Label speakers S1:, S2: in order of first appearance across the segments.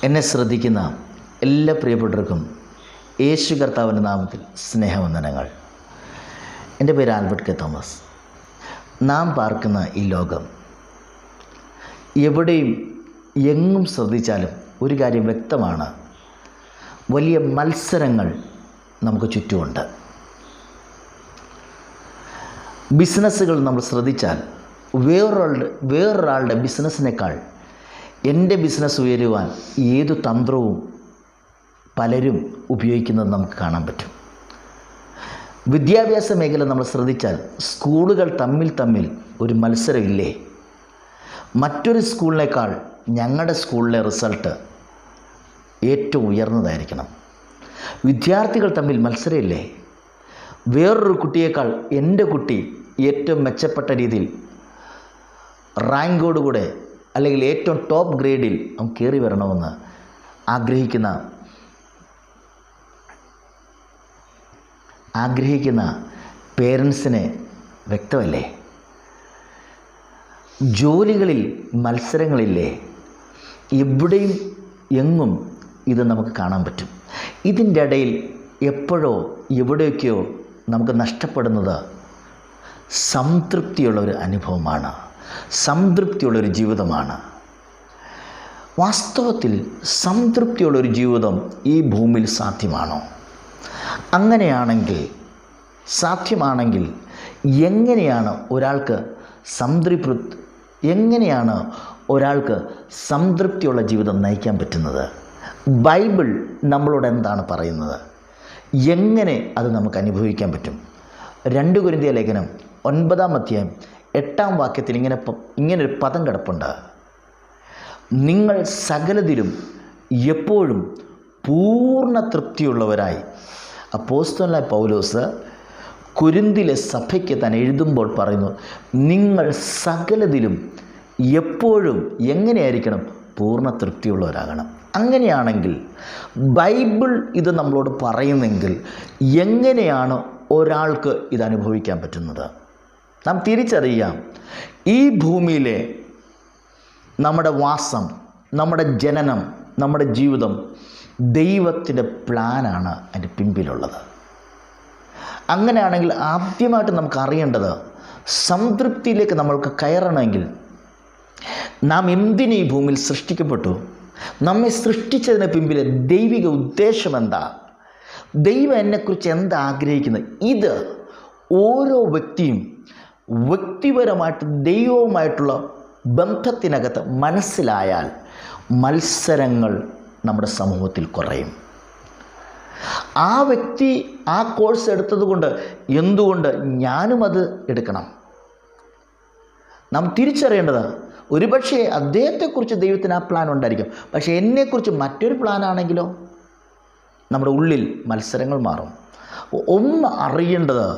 S1: എന്നെ ശ്രദ്ധിക്കുന്ന എല്ലാ പ്രിയപ്പെട്ടവർക്കും യേശു കർത്താവിൻ്റെ നാമത്തിൽ സ്നേഹവന്ദനങ്ങൾ. എൻ്റെ പേര് ആൽബർട്ട് കെ തോമസ്. നാം പാർക്കുന്ന ഈ ലോകം എവിടെയും എങ്ങും ശ്രദ്ധിച്ചാലും ഒരു കാര്യം വ്യക്തമാണ്: വലിയ മത്സരങ്ങൾ നമുക്ക് ചുറ്റുമുണ്ട്. ബിസിനസ്സുകൾ നമ്മൾ ശ്രദ്ധിച്ചാൽ വേറൊരാളുടെ ബിസിനസ്സിനേക്കാൾ എൻ്റെ ബിസിനസ് ഉയരുവാൻ ഏതു തന്ത്രവും പലരും ഉപയോഗിക്കുന്നത് നമുക്ക് കാണാൻ പറ്റും. വിദ്യാഭ്യാസ മേഖല നമ്മൾ ശ്രദ്ധിച്ചാൽ സ്കൂളുകൾ തമ്മിൽ ഒരു മത്സരമില്ലേ? മറ്റൊരു സ്കൂളിനേക്കാൾ ഞങ്ങളുടെ സ്കൂളിലെ റിസൾട്ട് ഏറ്റവും ഉയർന്നതായിരിക്കണം. വിദ്യാർത്ഥികൾ തമ്മിൽ മത്സരമില്ലേ? വേറൊരു കുട്ടിയേക്കാൾ എൻ്റെ കുട്ടി ഏറ്റവും മെച്ചപ്പെട്ട രീതിയിൽ റാങ്കോടുകൂടെ അല്ലെങ്കിൽ ഏറ്റവും ടോപ്പ് ഗ്രേഡിൽ അവൻ കയറി വരണമെന്ന് ആഗ്രഹിക്കുന്ന പേരൻസിന് വ്യക്തമല്ലേ? ജോലികളിൽ മത്സരങ്ങളില്ലേ? എവിടെയും എങ്ങും ഇത് നമുക്ക് കാണാൻ പറ്റും. ഇതിൻ്റെ ഇടയിൽ എപ്പോഴോ എവിടെയൊക്കെയോ നമുക്ക് നഷ്ടപ്പെടുന്നത് സംതൃപ്തിയുള്ളൊരു അനുഭവമാണ്, സംതൃപ്തിയുള്ളൊരു ജീവിതമാണ്. വാസ്തവത്തിൽ സംതൃപ്തിയുള്ളൊരു ജീവിതം ഈ ഭൂമിയിൽ സാധ്യമാണോ? സാധ്യമാണെങ്കിൽ എങ്ങനെയാണ് ഒരാൾക്ക് സംതൃപ്തിയുള്ള ജീവിതം നയിക്കാൻ പറ്റുന്നത്? ബൈബിൾ നമ്മളോട് എന്താണ് പറയുന്നത്? എങ്ങനെ അത് നമുക്ക് അനുഭവിക്കാൻ പറ്റും? 2 കൊരിന്ത്യർ ലേഖനം 9-ാം അധ്യായം 8-ാം വാക്യത്തിൽ ഇങ്ങനൊരു പദം കിടപ്പുണ്ട്: നിങ്ങൾ സകലതിലും എപ്പോഴും പൂർണ്ണ തൃപ്തിയുള്ളവരായി. അപ്പോസ്തലനായ പൗലോസ് കൊരിന്തിലെ സഭയ്ക്ക് താൻ എഴുതുമ്പോൾ പറയുന്നു, നിങ്ങൾ സകലതിലും എപ്പോഴും എങ്ങനെയായിരിക്കണം? പൂർണ്ണ തൃപ്തിയുള്ളവരാകണം. അങ്ങനെയാണെങ്കിൽ ബൈബിൾ ഇത് നമ്മളോട് പറയുന്നെങ്കിൽ എങ്ങനെയാണ് ഒരാൾക്ക് ഇത് അനുഭവിക്കാൻ പറ്റുന്നത്? നാം തിരിച്ചറിയാം, ഈ ഭൂമിയിലെ നമ്മുടെ വാസം, നമ്മുടെ ജനനം, നമ്മുടെ ജീവിതം ദൈവത്തിൻ്റെ പ്ലാനാണ് അതിൻ്റെ പിൻപിലുള്ളത്. അങ്ങനെയാണെങ്കിൽ ആദ്യമായിട്ട് നമുക്ക് അറിയേണ്ടത്, സംതൃപ്തിയിലേക്ക് നമ്മൾക്ക് കയറണമെങ്കിൽ നാം എന്തിന് ഈ ഭൂമിയിൽ സൃഷ്ടിക്കപ്പെട്ടു? നമ്മെ സൃഷ്ടിച്ചതിന് പിമ്പിലെ ദൈവിക ഉദ്ദേശം എന്താ? ദൈവം എന്നെക്കുറിച്ച് എന്താ ആഗ്രഹിക്കുന്നത്? ഇത് ഓരോ വ്യക്തിയും വ്യക്തിപരമായിട്ട് ദൈവവുമായിട്ടുള്ള ബന്ധത്തിനകത്ത് മനസ്സിലായാൽ മത്സരങ്ങൾ നമ്മുടെ സമൂഹത്തിൽ കുറയും. ആ വ്യക്തി ആ കോഴ്സ് എടുത്തതുകൊണ്ട് എന്തുകൊണ്ട് ഞാനും അത് എടുക്കണം? നാം തിരിച്ചറിയേണ്ടത്, ഒരുപക്ഷെ അദ്ദേഹത്തെക്കുറിച്ച് ദൈവത്തിന് ആ പ്ലാൻ ഉണ്ടായിരിക്കും, പക്ഷേ എന്നെക്കുറിച്ച് മറ്റൊരു പ്ലാനാണെങ്കിലോ? നമ്മുടെ ഉള്ളിൽ മത്സരങ്ങൾ മാറും. ഒന്ന് അറിയേണ്ടത്,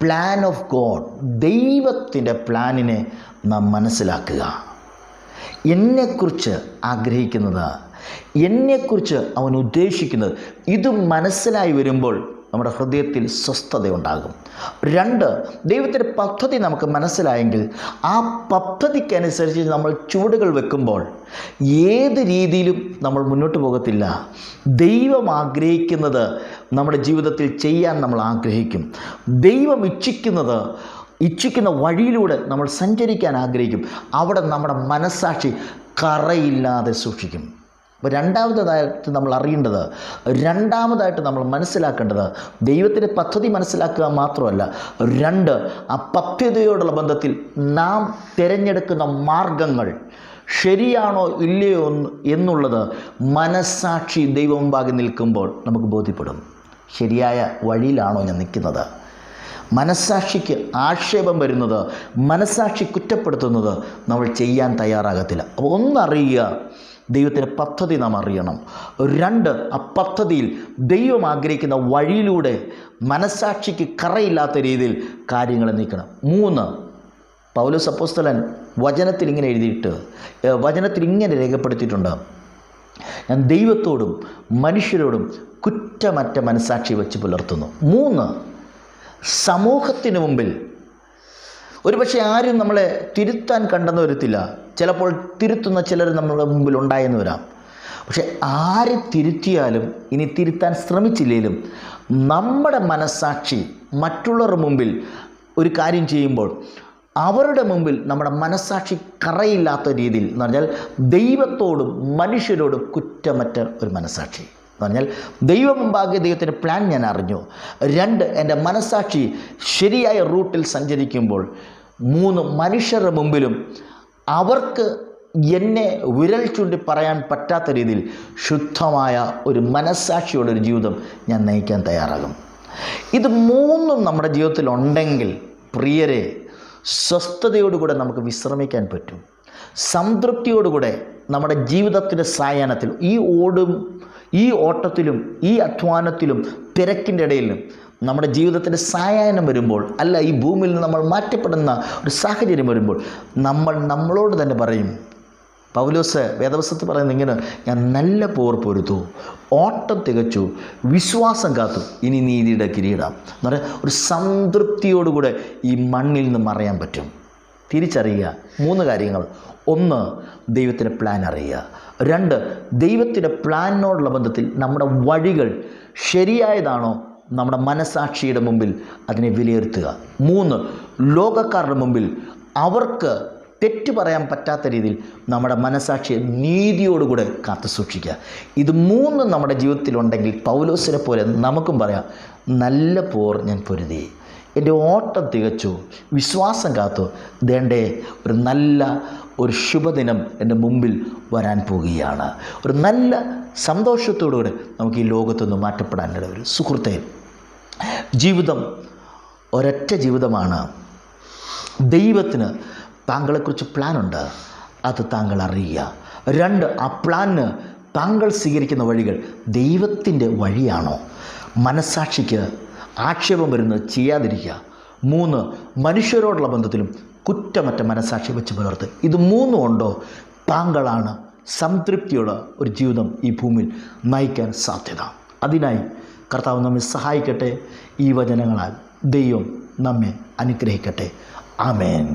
S1: പ്ലാൻ ഓഫ് ഗോഡ്, ദൈവത്തിൻ്റെ പ്ലാനിനെ നാം മനസ്സിലാക്കുക. എന്നെക്കുറിച്ച് ആഗ്രഹിക്കുന്നത്, എന്നെക്കുറിച്ച് അവൻ ഉദ്ദേശിക്കുന്നത്, ഇത് മനസ്സിലായി വരുമ്പോൾ നമ്മുടെ ഹൃദയത്തിൽ സ്വസ്ഥതയുണ്ടാകും. 2, ദൈവത്തിൻ്റെ പദ്ധതി നമുക്ക് മനസ്സിലായെങ്കിൽ ആ പദ്ധതിക്കനുസരിച്ച് നമ്മൾ ചുവടുകൾ വെക്കുമ്പോൾ ഏത് രീതിയിലും നമ്മൾ മുന്നോട്ട് പോകത്തില്ല. ദൈവം ആഗ്രഹിക്കുന്നത് നമ്മുടെ ജീവിതത്തിൽ ചെയ്യാൻ നമ്മൾ ആഗ്രഹിക്കും. ദൈവം ഇച്ഛിക്കുന്ന വഴിയിലൂടെ നമ്മൾ സഞ്ചരിക്കാൻ ആഗ്രഹിക്കും. അവിടെ നമ്മുടെ മനസ്സാക്ഷി കറയില്ലാതെ സൂക്ഷിക്കും. അപ്പോൾ രണ്ടാമതായിട്ട് നമ്മൾ മനസ്സിലാക്കേണ്ടത്, ദൈവത്തിൻ്റെ പദ്ധതി മനസ്സിലാക്കുക മാത്രമല്ല, 2, ആ പദ്ധതിയോടുള്ള ബന്ധത്തിൽ നാം തിരഞ്ഞെടുക്കുന്ന മാർഗങ്ങൾ ശരിയാണോ ഇല്ലയോ എന്നുള്ളത് മനസ്സാക്ഷി ദൈവം മുമ്പാകെ നിൽക്കുമ്പോൾ നമുക്ക് ബോധ്യപ്പെടും. ശരിയായ വഴിയിലാണോ ഞാൻ നിൽക്കുന്നത്? മനസ്സാക്ഷിക്ക് ആക്ഷേപം വരുന്നത്, മനസ്സാക്ഷി കുറ്റപ്പെടുത്തുന്നത് നമ്മൾ ചെയ്യാൻ തയ്യാറാകത്തില്ല. അപ്പോൾ ഒന്നറിയുക, ദൈവത്തിൻ്റെ പദ്ധതി നാം അറിയണം. 2, ആ പദ്ധതിയിൽ ദൈവം ആഗ്രഹിക്കുന്ന വഴിയിലൂടെ മനസ്സാക്ഷിക്ക് കറയില്ലാത്ത രീതിയിൽ കാര്യങ്ങൾ നീക്കണം. 3, പൗലോസ് അപ്പോസ്തലൻ വചനത്തിൽ ഇങ്ങനെ രേഖപ്പെടുത്തിയിട്ടുണ്ട്: ഞാൻ ദൈവത്തോടും മനുഷ്യരോടും കുറ്റമറ്റ മനസ്സാക്ഷി വെച്ച് പുലർത്തുന്നു. 3, സമൂഹത്തിന് മുമ്പിൽ ഒരുപക്ഷെ ആരും നമ്മളെ തിരുത്താൻ കണ്ടെന്ന് വരത്തില്ല. ചിലപ്പോൾ തിരുത്തുന്ന ചിലർ നമ്മുടെ മുമ്പിൽ ഉണ്ടായെന്ന് വരാം. പക്ഷെ ആര് തിരുത്തിയാലും, ഇനി തിരുത്താൻ ശ്രമിച്ചില്ലെങ്കിലും, നമ്മുടെ മനസ്സാക്ഷി മറ്റുള്ളവരുടെ മുമ്പിൽ ഒരു കാര്യം ചെയ്യുമ്പോൾ അവരുടെ മുമ്പിൽ നമ്മുടെ മനസ്സാക്ഷി കറയില്ലാത്ത രീതിയിൽ, എന്ന് പറഞ്ഞാൽ ദൈവത്തോടും മനുഷ്യരോടും കുറ്റമറ്റ ഒരു മനസ്സാക്ഷി എന്ന് പറഞ്ഞാൽ, ദൈവം മുമ്പാകെ ദൈവത്തിൻ്റെ പ്ലാൻ ഞാൻ അറിഞ്ഞു. 2, എൻ്റെ മനസ്സാക്ഷി ശരിയായ റൂട്ടിൽ സഞ്ചരിക്കുമ്പോൾ. 3, മനുഷ്യരുടെ മുമ്പിലും അവർക്ക് എന്നെ വിരൽ ചൂണ്ടി പറയാൻ പറ്റാത്ത രീതിയിൽ ശുദ്ധമായ ഒരു മനസ്സാക്ഷിയോടൊരു ജീവിതം ഞാൻ നയിക്കാൻ തയ്യാറാകും. ഇത് 3 നമ്മുടെ ജീവിതത്തിൽ ഉണ്ടെങ്കിൽ പ്രിയരെ, സ്വസ്ഥതയോടുകൂടെ നമുക്ക് വിശ്രമിക്കാൻ പറ്റും. സംതൃപ്തിയോടുകൂടെ നമ്മുടെ ജീവിതത്തിൻ്റെ സായാഹ്നത്തിൽ, ഈ ഓട്ടത്തിലും ഈ അധ്വാനത്തിലും തിരക്കിൻ്റെ ഇടയിലും നമ്മുടെ ജീവിതത്തിൻ്റെ സായാഹ്നം വരുമ്പോൾ, അല്ല ഈ ഭൂമിയിൽ നിന്ന് നമ്മൾ മാറ്റപ്പെടുന്ന ഒരു സാഹചര്യം വരുമ്പോൾ, നമ്മൾ നമ്മളോട് തന്നെ പറയും. പൗലോസ് വേദപുസ്തകത്തിൽ പറയുന്നത് ഇങ്ങനെ, ഞാൻ നല്ല പോർ പൊരുതു, ഓട്ടം തികച്ചു, വിശ്വാസം കാത്തു, ഇനി നീതിയുടെ കിരീടം എന്ന് പറയാൻ ഒരു സംതൃപ്തിയോടുകൂടെ ഈ മണ്ണിൽ നിന്ന് മറയാൻ പറ്റും. തിരിച്ചറിയുക 3 കാര്യങ്ങൾ. 1, ദൈവത്തിൻ്റെ പ്ലാൻ അറിയുക. 2, ദൈവത്തിൻ്റെ പ്ലാനിനോടുള്ള ബന്ധത്തിൽ നമ്മുടെ വഴികൾ ശരിയായതാണോ നമ്മുടെ മനസാക്ഷിയുടെ മുമ്പിൽ അതിനെ വിലയിരുത്തുക. 3, ലോകക്കാരുടെ മുമ്പിൽ അവർക്ക് തെറ്റ് പറയാൻ പറ്റാത്ത രീതിയിൽ നമ്മുടെ മനസാക്ഷിയെ നീതിയോടുകൂടെ കാത്തു സൂക്ഷിക്കുക. ഇത് 3 നമ്മുടെ ജീവിതത്തിലുണ്ടെങ്കിൽ പൗലോസിനെ പോലെ നമുക്കും പറയാം, നല്ല പോർ ഞാൻ പൊരുതി, എൻ്റെ ഓട്ടം തികച്ചു, വിശ്വാസം കാത്തു, ദേണ്ടേ ഒരു ശുഭദിനം എൻ്റെ മുമ്പിൽ വരാൻ പോവുകയാണ്. ഒരു നല്ല സന്തോഷത്തോടുകൂടെ നമുക്ക് ഈ ലോകത്തുനിന്ന് മാറ്റപ്പെടാനുള്ള ഒരു സുഹൃത്തെ, ജീവിതം ഒരൊറ്റ ജീവിതമാണ്. ദൈവത്തിന് താങ്കളെക്കുറിച്ച് പ്ലാനുണ്ട്, അത് താങ്കൾ അറിയുക. 2, ആ പ്ലാനിന് താങ്കൾ സ്വീകരിക്കുന്ന വഴികൾ ദൈവത്തിൻ്റെ വഴിയാണോ? മനസ്സാക്ഷിക്ക് ആക്ഷേപം വരുന്നത് ചെയ്യാതിരിക്കുക. 3, മനുഷ്യരോടുള്ള ബന്ധത്തിലും കുറ്റമറ്റ മനസ്സാക്ഷി വെച്ച് പുലർത്തുക. ഇത് 3 ഉണ്ടോ, താങ്കളാണ് സംതൃപ്തിയുള്ള ഒരു ജീവിതം ഈ ഭൂമിയിൽ നയിക്കാൻ സാധ്യത. അതിനായി കർത്താവ് നമ്മെ സഹായിക്കട്ടെ. ഈ വചനങ്ങളാൽ ദൈവം നമ്മെ അനുഗ്രഹിക്കട്ടെ. ആമേൻ.